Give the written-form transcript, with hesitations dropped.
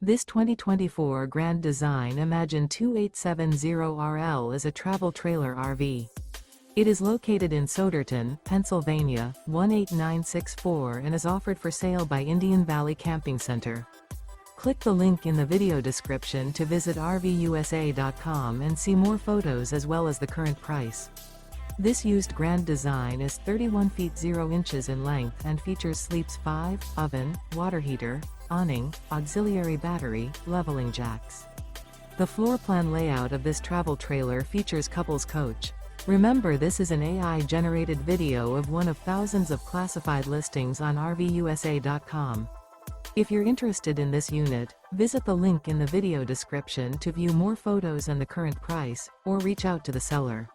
This 2024 Grand Design Imagine 2870RL is a travel trailer RV. It is located in Souderton, Pennsylvania, 18964 and is offered for sale by Indian Valley Camping Center. Click the link in the video description to visit RVUSA.com and see more photos as well as the current price. This used Grand Design is 31 feet 0 inches in length and features sleeps 5, oven, water heater, awning, auxiliary battery, leveling jacks. The floor plan layout of this travel trailer features couples coach. Remember, this is an AI-generated video of one of thousands of classified listings on RVUSA.com. If you're interested in this unit, visit the link in the video description to view more photos and the current price, or reach out to the seller.